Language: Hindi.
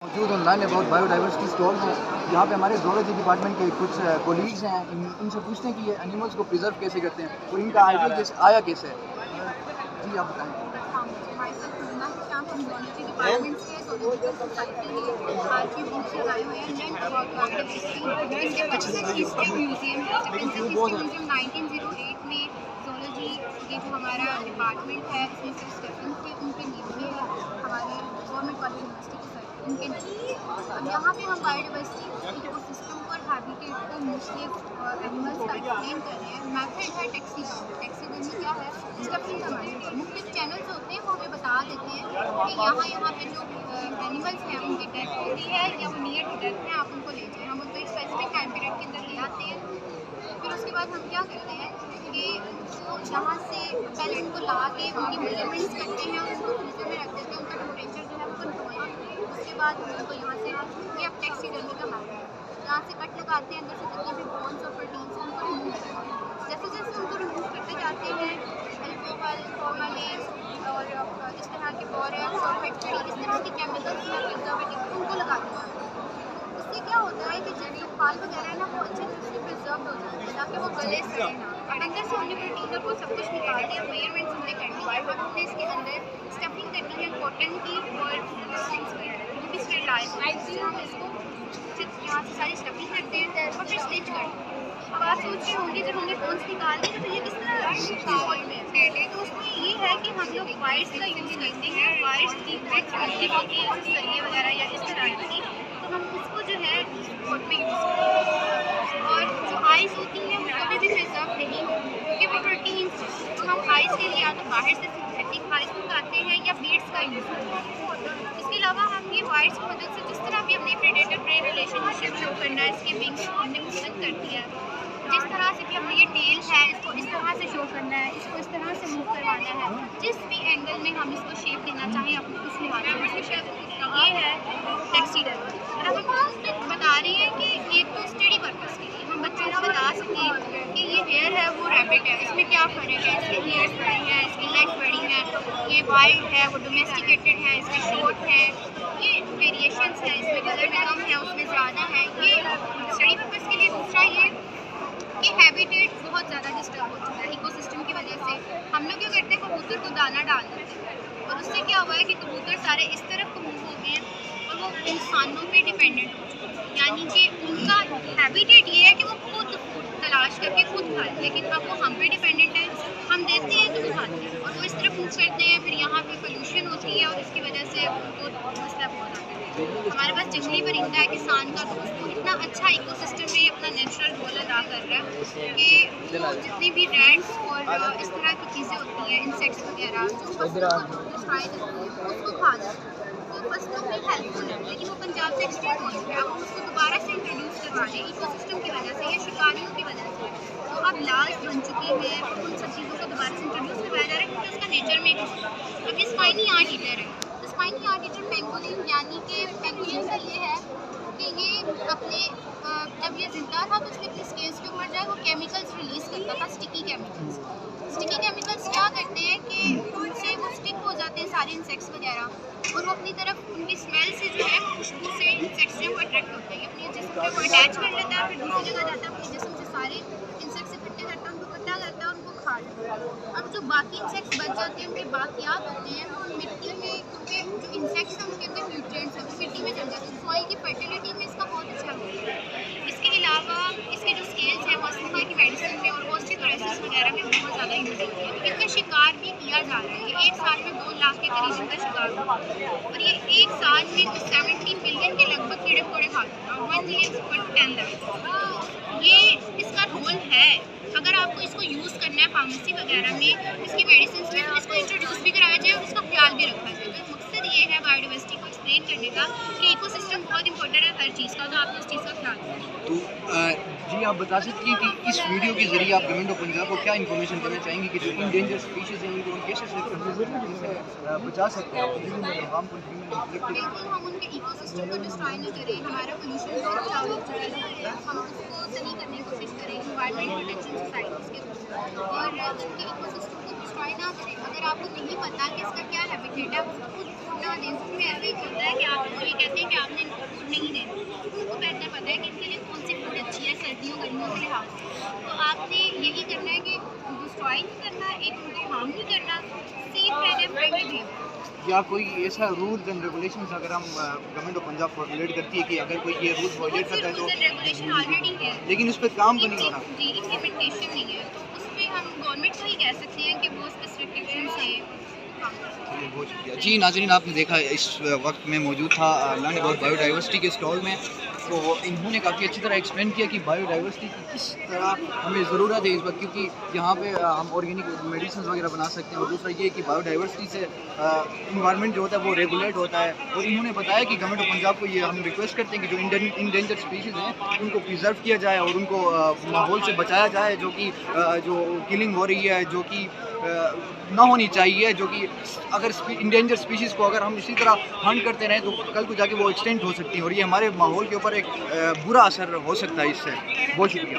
मौजूद ऑनलाइन अबाउट बायोडाइवर्सिटी स्टॉल हैं। यहाँ पे हमारे ज़ूलॉजी डिपार्टमेंट के कुछ कोलीग्स हैं। इनसे पूछते हैं कि ये एनिमल्स को प्रिजर्व कैसे करते हैं और इनका आइडिया कैसे आया कैसे है। जी आप बताएं। ये जो हमारा डिपार्टमेंट है इसमें सिर्फ स्टेफन के उनके नीचे है हमारे गवर्नमेंट वाली यूनिवर्सिटी के साथ उनके नीचे। अब यहाँ पे हम बायोडाइवर्सिटी इकोसिस्टम और हैबिटेट को मुख्तलिफ एनिमल्स का एक्सप्लेन कर रहे हैं। मैथड है टैक्सीडर्मी क्या है, स्टफिंग का मैथड। मुख्तलिफ चैनल्स होते हैं वो हमें बता देते हैं कि यहाँ पे जो एनिमल्स हैं उनकी डेथ होती है या वो नियर टू डेथ है, आप उनको ले जाएँ। हम उनको एक स्पेसिफिक टाइम पीरियड के अंदर ले आते हैं। फिर उसके बाद हम क्या करते हैं कि उनको यहाँ से पहले उनको ला के उनकी मेजरमेंट्स करते हैं और उनको फ्रीजर में रख देते हैं, उनका टेम्परेचर जो है वो कंट्रोल करते हैं। उसके बाद उनको यहाँ से ये अब टैक्सीडर्मी का मैथड है, यहाँ से कट लगाते हैं, अंदर से जितने भी बोन्स और प्रोटीन्स हैं उनको रिमूव करते हैं। जैसे जैसे उनको रिमूव करते जाते हैं अल्कोहल फॉर्मालिन और इस तरह के बोरेक्स और फैक्ट्री इस तरह के केमिकल्स या प्रिजर्वेटिव उनको लगाते हैं। इससे क्या होता है कि जब फल वगैरह है ना वो अच्छे तरह से प्रिजर्व हो जाते हैं ताकि वो गले सड़े ना। और अंदर से हमने प्रोटीन और वो सब कुछ निकाल दिया, मेजरमेंट्स हमने करनी है और हमने इसके अंदर स्टफिंग करनी है कॉटन की और स्ट्रिंग्स वगैरह वो भी स्टेरलाइज हम इसको यहाँ से सारी स्टफिंग करते हैं और फिर स्टिच करते हैं। अब आप सोच रहे होंगे जब हमने बोन्स निकाल दी तो ये किस तरह फॉर्म में है, तो उसमें ये है कि हम लोग वायर्स का यूज़ करते हैं। वायर्स की ब्रेक चलती होगी सरिये वगैरह या इस तरह की, तो हम उसको जो है कोट में यूज़ करते हैं। और जो आइस होती हैं वो कभी भी प्रिजर्व नहीं होती क्योंकि वो प्रोटीन्स, तो हम आइस के लिए या तो बाहर से सिंथेटिक आइस मंगाते हैं या बीड्स का यूज़ करते हैं। इसके अलावा हम ये वायर्स की मदद से जिस तरह भी अपने प्रेडेटर प्रे रिलेशनशिप शो करना है, इसके विंग्स को हमने मदद कर दिया है। जिस तरह से भी हमने ये टेल है इसको इस तरह से शो करना है, इसको इस तरह से मूव करवाना है, जिस भी एंगल में हम इसको शेप देना चाहें अपने उस लिहाज से। ये है टैक्सीडर्मी। और अब हम बता रहे हैं कि एक तो स्टडी पर्पज़ के लिए हम बच्चों को बता सकें कि ये हेयर है वो रैबिट है, इसमें क्या फ़र्क है, इसके ईयर्स बड़ी हैं, इसकी लेग्स बड़ी हैं, ये वाइल्ड है वो डोमेस्टिकेटेड है, इसके शॉर्ट है, ये वेरिएशंस है, इसमें कलर में कम है उसमें ज़्यादा है। ये स्टडी पर्पज़ के लिए। दूसरा ये कि हैबिटेट बहुत ज़्यादा डिस्टर्ब हो चुका है इकोसिस्टम की वजह से। हम लोग क्या करते हैं, कबूतर को दाना डाल देते हैं और उससे क्या हुआ है कि कबूतर सारे इस तरफ को मूव हो गए हैं और वो इंसानों पे डिपेंडेंट हो चुके हैं। यानी कि उनका हैबिटेट ये है कि वो खुद तलाश करके खुद खाते हैं, लेकिन अब वो हम पे डिपेंडेंट है, हम देते हैं तो वो खाते हैं और वो इस तरफ मूव करते हैं। फिर यहाँ पे पोल्यूशन होती है और इसकी वजह से उनको मसला बहुत आता है। हमारे पास जंगली परिंदा है किसान का, तो उसको इतना अच्छा इकोसिस्टम में अपना नेचुरल रोल अदा कर रहा है कि वो जितनी भी रैट्स और इस तरह की चीज़ें होती हैं इंसेक्ट्स वगैरह जो फसलों को डिस्ट्रॉय करती हैं उसको खा जाती है। वो फसलों में हेल्पफुल है, लेकिन वो पंजाब से एक्सटेंड हो चुका है। अब उसको दोबारा से इंट्रोड्यूस करवा दें इकोसिस्टम की वजह से या शिकारियों की वजह से, तो अब लाश बन चुकी है और उन सब चीज़ों को दोबारा से इंट्रोड्यूस करवाया जा रहा है क्योंकि उसका नेचर में क्योंकि स्पाइनी आर्ट ईटर है। तो स्पाइनी आर्ट ईटर पेंगोलिन, यानी कि पेंगोलिन का ये है कि ये अपने जब ये जिंदा था तो उसने अपनी स्केल्स के ऊपर जो है वो केमिकल्स रिलीज़ करता था, स्टिकी केमिकल्स। स्टिकी केमिकल्स क्या करते हैं कि उनसे वो स्टिक हो जाते हैं सारे इंसेक्ट्स वगैरह और वो अपनी तरफ उनकी स्मेल से जो है खुशबू से इंसेक्ट्स से वो अट्रैक्ट होता है, अपने जिस्म पे वो अटैच कर लेता है, फिर दूसरी जगह जाता है, अपने जिस्म से सारे इंसेक्ट्स इकट्ठे करता है, उनको इकट्ठा करता है, उनको खा लेता है। अब जो बाकी इंसेक्ट्स बच जाते हैं उनके बाकियात होते हैं वो मिट्टी में, क्योंकि जो इंसेक्ट्स हैं उनके अंदर न्यूट्रिएंट्स हैं वो मिट्टी में जम जाते हैं, सॉइल की फर्टिलिटी में इसका बहुत अच्छा रोल है। इसके अलावा इसके जो स्केल्स हैं वो अस्थमा की मेडिसिन में और ऑस्टियोपोरोसिस वगैरह में बहुत ज़्यादा यूज़ होती है। इनका शिकार भी किया जा रहा है, ये एक साल में 2 लाख के करीब इनका शिकार हुआ और ये एक साल में 70 मिलियन के लगभग कीड़े मकोड़े खाते हैं और 1 मिलियन पर 10 लाख। ये इसका रोल है। अगर आपको इसको यूज़ करना है फार्मेसी वगैरह में इसकी मेडिसिन में, तो इसको इंट्रोड्यूस भी कराया जाए और इसका ख्याल भी रखा जाए। तो मकसद ये है बायोडाइवर्सिटी को एक्सप्लेन करने का कि इकोसिस्टम बहुत इंपॉर्टेंट है हर चीज़ का, तो आपने उस चीज़ का ख्याल रखें। तो जी आप बता सकती हैं कि इस वीडियो के ज़रिए आप गवर्नमेंट ऑफ पंजाब को क्या इन्फॉर्मेशन देना चाहेंगे कि जो इंडेंजर स्पीशीज़ हैं इनको हम कैसे बचा सकते हैं? बिल्कुल, हम उनके इकोसिस्टम को डिस्ट्रॉय न करें, हमारा पोल्यूशन बहुत ज़्यादा हो चुका है, हम उसको सही करने की कोशिश करें इन्वायरमेंट प्रोटेक्शन सोसाइटीज़ के थ्रू और उनके इकोसिस्टम को डिस्ट्रॉय ना करें। अगर आपको नहीं पता कि इसका क्या हैबिटेट है, आप खुद ना दें। उसमें ऐसे ही होता है कि आपको ये कहते हैं कि आपने इनको फूड नहीं देना, उनको बेहतर पता है कि इनके लिए कौन सी फूड अच्छी है सर्दियों गर्मियों के लिहाज से। तो आपने यही करना है कि डिस्ट्रॉय नहीं करना, एक उनको हार्म नहीं करना, सेफ रहना, फ्रेंडली बिहेव। या कोई ऐसा रूल्स एंड रेगुलेशंस अगर हम गवर्नमेंट ऑफ पंजाब फॉर्मुलेट करती है कि अगर कोई ये रूल्स वायलेट करता है तो, रेगुलेशन ऑलरेडी है, लेकिन उस पर काम तो नहीं हो रहा। जी इम्प्लीमेंटेशन नहीं है, तो उस पर हम गवर्नमेंट को ही कह सकते हैं कि वो स्पेसिफिकेशन से काम करें। बहुत शुक्रिया जी। नाज़रीन, आपने देखा इस वक्त में मौजूद था लर्न अबाउट बायोडाइवर्सिटी के स्टॉल में, तो इन्होंने काफ़ी अच्छी तरह एक्सप्लेन किया कि बायोडाइवर्सिटी की किस तरह हमें ज़रूरत है इस वक्त, क्योंकि यहाँ पे हम ऑर्गेनिक मेडिसिन वगैरह बना सकते हैं। और दूसरा ये कि बायोडाइवर्सिटी से इन्वायरमेंट जो होता है वो रेगुलेट होता है। और इन्होंने बताया कि गवर्नमेंट ऑफ पंजाब को ये हम रिक्वेस्ट करते हैं कि जो इंडेंजर स्पीशीज़ हैं उनको प्रिजर्व किया जाए और उनको माहौल से बचाया जाए, जो कि जो किलिंग हो रही है, जो कि ना होनी चाहिए, जो कि अगर इंडेंजर स्पीशीज़ को अगर हम इसी तरह हंट करते रहें तो कल को जाके वो एक्सटेंट हो सकती हैं और ये हमारे माहौल के ऊपर एक बुरा असर हो सकता है इससे। बहुत शुक्रिया।